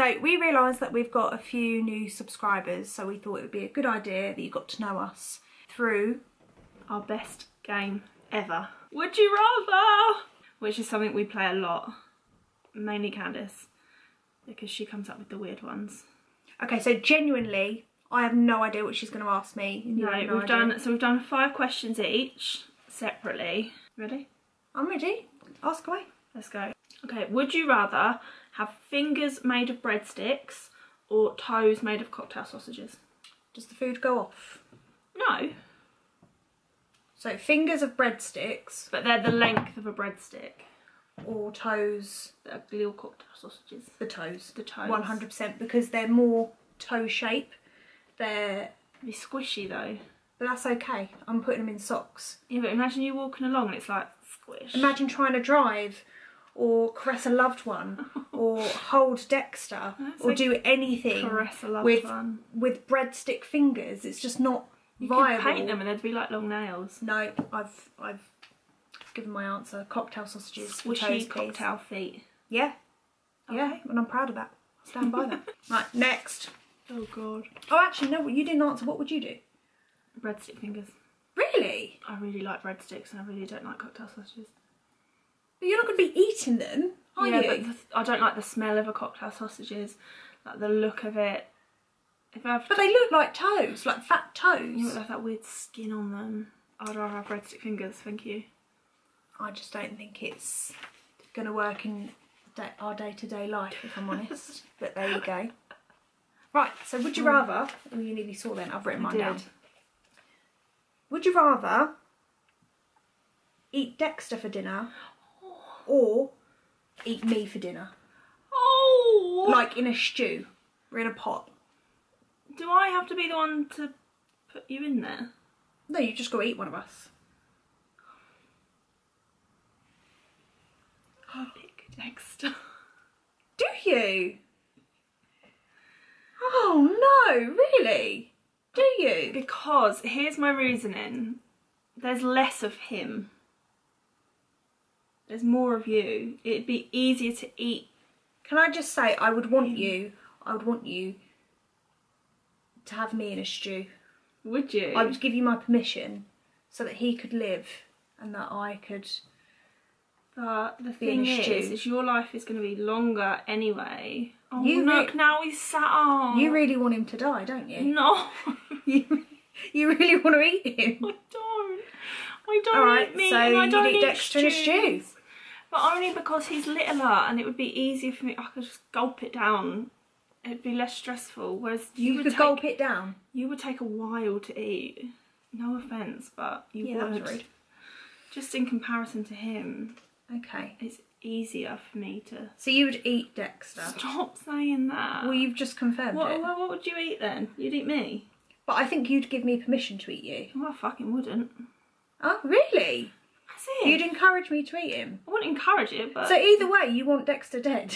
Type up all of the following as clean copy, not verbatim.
So we realised that we've got a few new subscribers, so we thought it would be a good idea that you got to know us through our best game ever. Would you rather? Which is something we play a lot. Mainly Candice, because she comes up with the weird ones. Okay, so genuinely, I have no idea what she's going to ask me. No, we've done 5 questions each, separately. Ready? I'm ready. Ask away. Let's go. Okay, would you rather have fingers made of breadsticks or toes made of cocktail sausages? Does the food go off? No. So fingers of breadsticks. But they're the length of a breadstick. Or toes. They're little cocktail sausages. The toes. The toes. 100%, because they're more toe shape. They're... Be squishy though. But that's okay. I'm putting them in socks. Yeah, but imagine you walking along and it's like squish. Imagine trying to drive or caress a loved one or hold Dexter or like do anything caress a loved one with breadstick fingers. It's just not viable. You could paint them and they'd be like long nails. No, I've given my answer. Cocktail sausages. Squishy cocktail feet. Yeah. Okay. Yeah, and I'm proud of that. Stand by that. Right, next. Oh god. Oh, actually, no, you didn't answer. What would you do? Breadstick fingers. Really? I really like breadsticks and I really don't like cocktail sausages. But you're not going to be eating them, are you? Yeah, but I don't like the smell of a cocktail sausages, like the look of it. But they look like toes, like fat toes. You have that weird skin on them. I'd rather have breadstick fingers, thank you. I just don't think it's going to work in our day-to-day life, if I'm honest. But there you go. Right, so would you rather... Oh, you nearly saw then. I've written mine down. Would you rather eat Dexter for dinner or eat me for dinner? Oh! Like in a stew or in a pot. Do I have to be the one to put you in there? No, you just got to eat one of us. I'll pick Dexter. Do you? Oh no, really? Do you? Because, here's my reasoning. There's less of him. There's more of you. It'd be easier to eat. Can I just say, I would want you to have me in a stew. Would you? I would give you my permission so that he could live and that I could But the thing is your life is going to be longer anyway. Oh, you look, now he's sat on. You really want him to die, don't you? No. you really want to eat him? I don't Alright, eat meat so and I don't eat eat Dexter in a stew. But only because he's littler and it would be easier for me. I could just gulp it down. It'd be less stressful. Whereas you could gulp it down? You would take a while to eat. No offence, but you would. That's rude. Just in comparison to him. Okay. It's easier for me to... So you would eat Dexter? Stop saying that. Well, you've just confirmed it. What would you eat then? You'd eat me? But I think you'd give me permission to eat you. Well, I fucking wouldn't. Oh, really? That's it. You'd encourage me to eat him? I wouldn't encourage it, but... So either way, you want Dexter dead?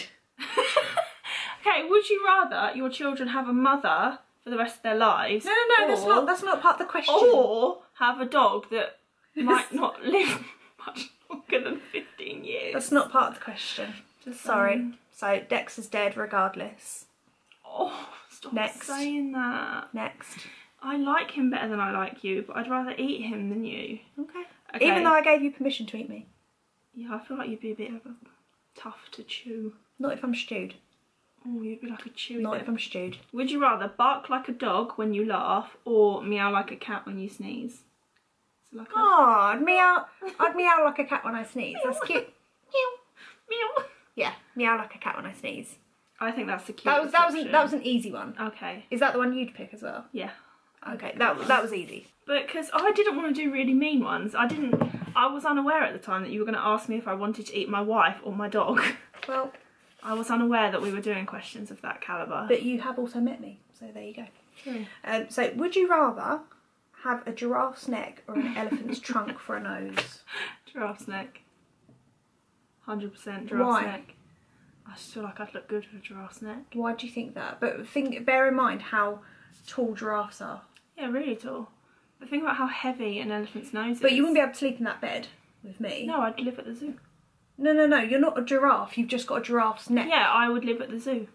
Okay, would you rather your children have a mother for the rest of their lives? No, that's not part of the question. Or have a dog that might not live much longer than 15 years. That's not part of the question. Just sorry. So Dexter's dead regardless. Oh, stop saying that. Next. I like him better than I like you, but I'd rather eat him than you. Okay. Even though I gave you permission to eat me. Yeah, I feel like you'd be a bit of a tough to chew. Not if I'm stewed. Oh, you'd be like a chewy Not bit. if I'm stewed. Would you rather bark like a dog when you laugh or meow like a cat when you sneeze? So like I'd meow like a cat when I sneeze. That's cute. Meow. Meow. Yeah, meow like a cat when I sneeze. I think that's the cutest option. That was an easy one. Okay. Is that the one you'd pick as well? Yeah. Okay, that was easy. But because I didn't want to do really mean ones. I was unaware at the time that you were going to ask me if I wanted to eat my wife or my dog. Well, I was unaware that we were doing questions of that calibre. But you have also met me, so there you go. True. So would you rather have a giraffe's neck or an elephant's trunk for a nose? Giraffe's neck. 100% giraffe's neck. I just feel like I'd look good with a giraffe's neck. Why do you think that? But bear in mind how tall giraffes are. Yeah, really tall. But think about how heavy an elephant's nose is. But you wouldn't be able to sleep in that bed with me. No, I'd live at the zoo. No, you're not a giraffe. You've just got a giraffe's neck. Yeah, I would live at the zoo.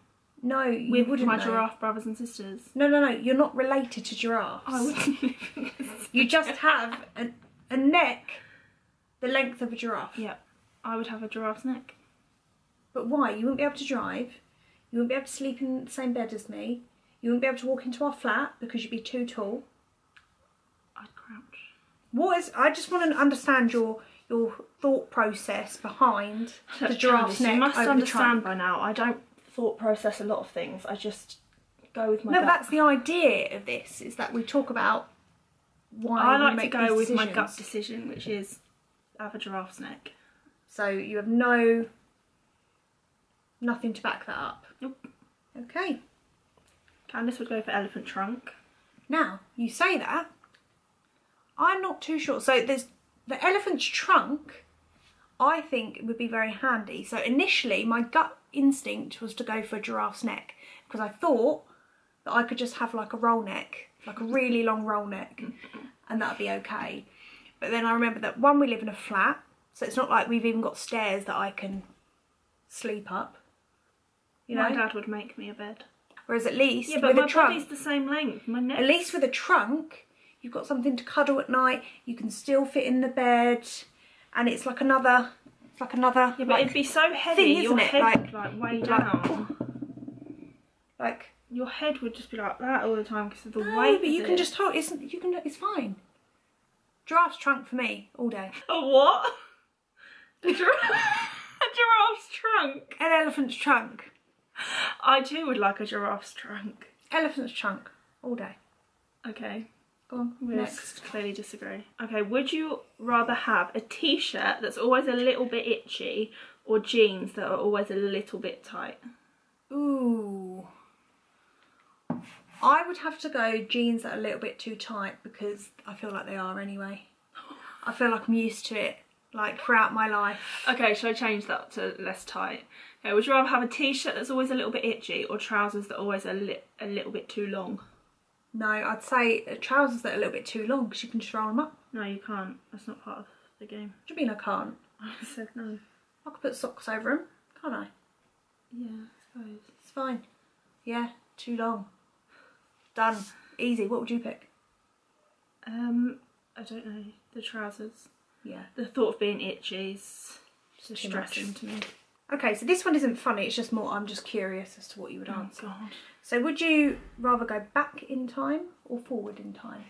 No, you with wouldn't. my giraffe brothers and sisters. No. You're not related to giraffes. I wouldn't. You just have a neck the length of a giraffe. Yep. I would have a giraffe's neck. But why? You wouldn't be able to drive. You wouldn't be able to sleep in the same bed as me. You wouldn't be able to walk into our flat because you'd be too tall. I'd crouch. I just want to understand your thought process behind the giraffe's neck. You must over understand the trunk. by now, I don't thought process a lot of things. I just go with my No, gut. that's the idea of this, is that we talk about why I we like make to go these with my decisions. gut decision, which is have a giraffe's neck. So you have nothing to back that up. Nope. Okay. Candice would go for elephant trunk. Now, you say that, I'm not too sure. So there's the elephant's trunk, I think would be very handy. So initially my gut instinct was to go for a giraffe's neck because I thought that I could just have like a roll neck, like a really long roll neck, and that'd be okay. But then I remember that one, we live in a flat, so it's not like we've even got stairs that I can sleep up. You know? My dad would make me a bed. Whereas at least Yeah, but with my a trunk, body's the same length. My neck. at least with a trunk, you've got something to cuddle at night. You can still fit in the bed, and it's like another. Yeah, but like, it'd be so heavy. thing, Your isn't it? head would like weigh down. Like Your head would just be like that all the time because of the no, weight. but you of can it. just hold. It's fine. Giraffe's trunk for me all day. A what? A giraffe's trunk. An elephant's trunk. I too would like a giraffe's trunk. Elephant's trunk all day. Okay. Go on. We Next. clearly disagree. Okay, would you rather have a t-shirt that's always a little bit itchy or jeans that are always a little bit tight? Ooh. I would have to go jeans that are a little bit too tight because I feel like they are anyway. I feel like I'm used to it, like throughout my life. Okay, should I change that to less tight? Okay, would you rather have a t-shirt that's always a little bit itchy or trousers that are always a little bit too long? No, I'd say trousers that are a little bit too long because you can just roll them up. No, you can't. That's not part of the game. What do you mean I can't? I said no. I could put socks over them, can't I? Yeah, I suppose. It's fine. Yeah, too long. Done. Easy. What would you pick? I don't know. The trousers. Yeah. The thought of being itchy is Too distressing much. to me. Okay, so this one isn't funny, it's just more, I'm just curious as to what you would Oh answer. God. So would you rather go back in time or forward in time?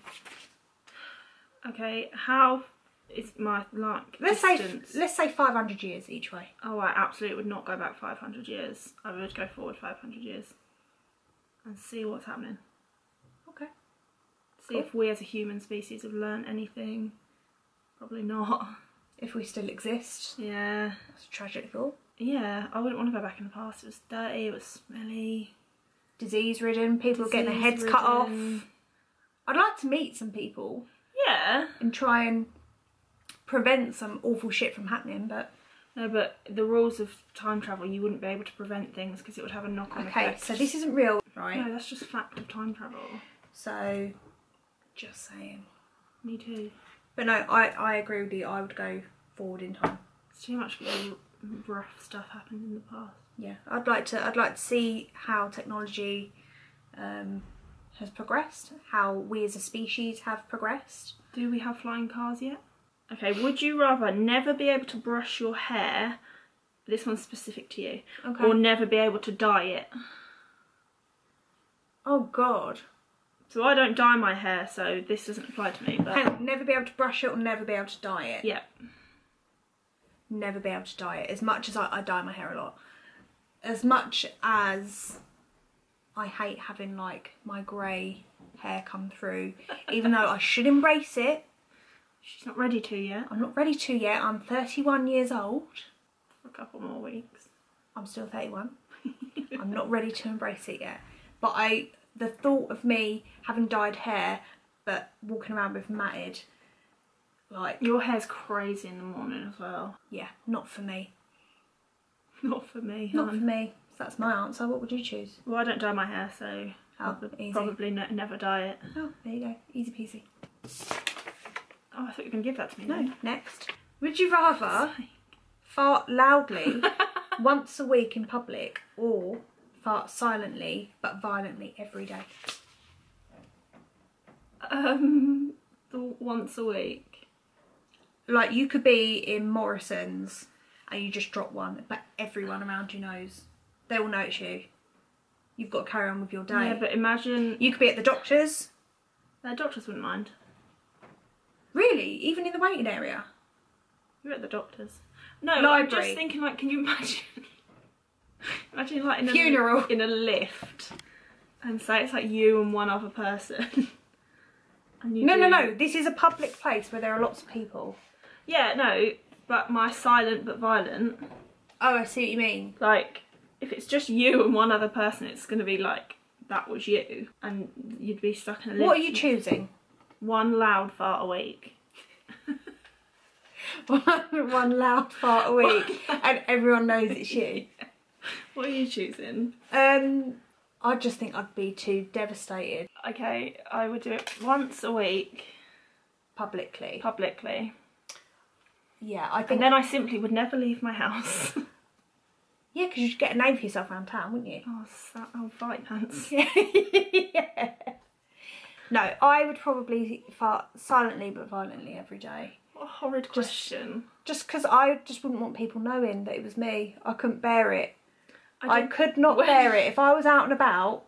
Okay, how is my like Let's distance? say 500 years each way. Oh, I absolutely would not go back 500 years. I would go forward 500 years and see what's happening. Okay. See if we as a human species have learned anything. Probably not. If we still exist. Yeah. That's a tragic thought. Yeah, I wouldn't want to go back in the past. It was dirty, it was smelly. Disease ridden, people getting their heads cut off. I'd like to meet some people Yeah. and try and prevent some awful shit from happening, but... No, but the rules of time travel, you wouldn't be able to prevent things because it would have a knock-on Okay, effect. so this isn't real, right? No, that's just fact of time travel. So, just saying. Me too. But no, I agree with you. I would go forward in time. It's too much rough stuff happened in the past. Yeah, I'd like to see how technology has progressed, how we as a species have progressed. Do we have flying cars yet? Okay, would you rather never be able to brush your hair, this one's specific to you, Okay. or never be able to dye it? Oh God. So I don't dye my hair, so this doesn't apply to me, but... Hang on, never be able to brush it or never be able to dye it? Yeah. Never be able to dye it. As much as I dye my hair a lot. As much as I hate having like my grey hair come through, even though I should embrace it. She's not ready to yet. I'm not ready to yet. I'm 31 years old. For a couple more weeks. I'm still 31. I'm not ready to embrace it yet. But the thought of me having dyed hair but walking around with matted, like... Your hair's crazy in the morning as well. Yeah, not for me. Not for me, Not for me. So that's my answer. What would you choose? Well, I don't dye my hair, so Oh, easy. probably never dye it. Oh, there you go. Easy peasy. Oh, I thought you were going to give that to me. No, then. next. Would you rather fart loudly once a week in public or fart silently but violently every day? Once a week. Like, you could be in Morrison's and you just drop one, but everyone around you knows. They will notice you. You've got to carry on with your day. Yeah, but imagine... You could be at the doctor's. The doctors wouldn't mind. Really? Even in the waiting area? You're at the doctor's. No, Library. I'm just thinking, like, can you imagine... imagine, like, in funeral. In a lift. And say it's, like, you and one other person. And you No. This is a public place where there are lots of people. Yeah, no, but my silent but violent. Oh, I see what you mean. Like, if it's just you and one other person, it's going to be like, that was you. And you'd be stuck in a lift. What are you choosing? One loud fart a week. one loud fart a week. And everyone knows it's you. What are you choosing? I just think I'd be too devastated. Okay, I would do it once a week. Publicly. Yeah, I think... And then I simply would never leave my house. Yeah, because you'd get a name for yourself around town, wouldn't you? Oh, fight pants. Yeah. No, I would probably fart silently but violently every day. What a horrid question. Just because I just wouldn't want people knowing that it was me. I couldn't bear it. I could not bear it. If I was out and about,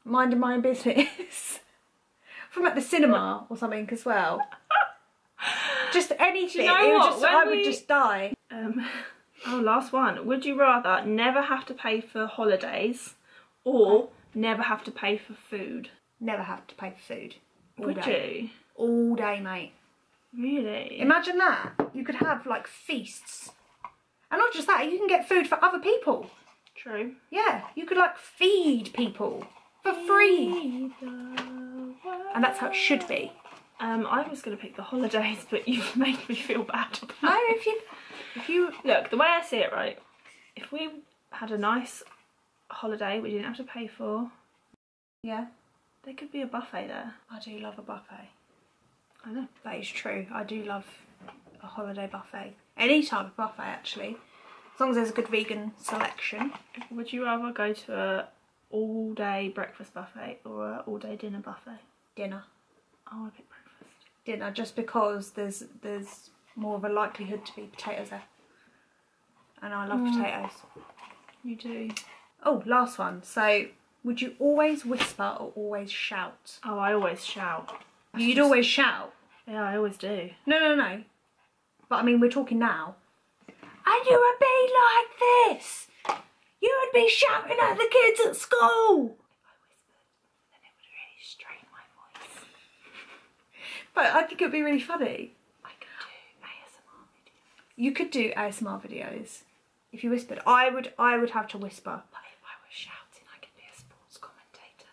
minding my own business, from at the cinema or something as well. Just anything. You know what? I would just die. Last one. Would you rather never have to pay for holidays or never have to pay for food? Never have to pay for food. Would you? All day, mate. Really? Imagine that. You could have like feasts. And not just that, you can get food for other people. True. Yeah, you could like feed people for free. And that's how it should be. I was going to pick the holidays, but you've made me feel bad about it. No, if you... Look, the way I see it, right, if we had a nice holiday we didn't have to pay for... Yeah. There could be a buffet there. I do love a buffet. I know. That is true. I do love a holiday buffet. Any type of buffet, actually. As long as there's a good vegan selection. Would you rather go to a all-day breakfast buffet or a all-day dinner buffet? Dinner. Oh, I pick breakfast. Dinner, just because there's more of a likelihood to be potatoes there. And I love potatoes. You do. Oh, last one. So, would you always whisper or always shout? Oh, I always shout. You'd always shout? Yeah, I always do. No. But I mean, we're talking now. And you would be like this. You would be shouting at the kids at school. If I whispered, then it would really strain my voice. But I think it would be really funny. I could do ASMR videos. You could do ASMR videos if you whispered. I would have to whisper. But if I was shouting, I could be a sports commentator.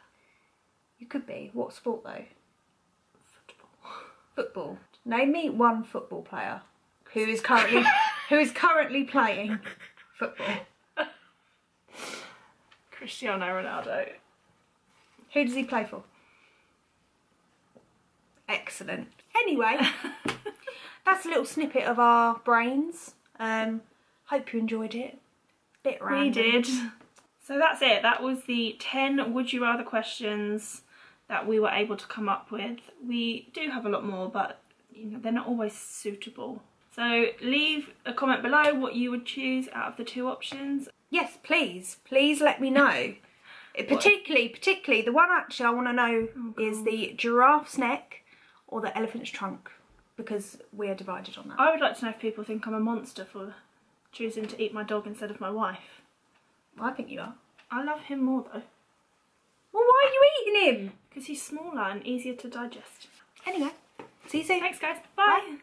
You could be. What sport though? Football. Football. Name me one football player who is currently playing football. Cristiano Ronaldo. Who does he play for? Excellent. Anyway, that's a little snippet of our brains. Hope you enjoyed it. Bit random. We did. So that's it. That was the 10 would you rather questions that we were able to come up with. We do have a lot more, but you know, they're not always suitable. So leave a comment below what you would choose out of the two options. Yes, please. Please let me know. Particularly, the one actually I want to know is the giraffe's neck or the elephant's trunk, because we are divided on that. I would like to know if people think I'm a monster for choosing to eat my dog instead of my wife. I think you are. I love him more though. Well, why are you eating him? Because he's smaller and easier to digest. Anyway, see you soon. Thanks guys. Bye. Bye.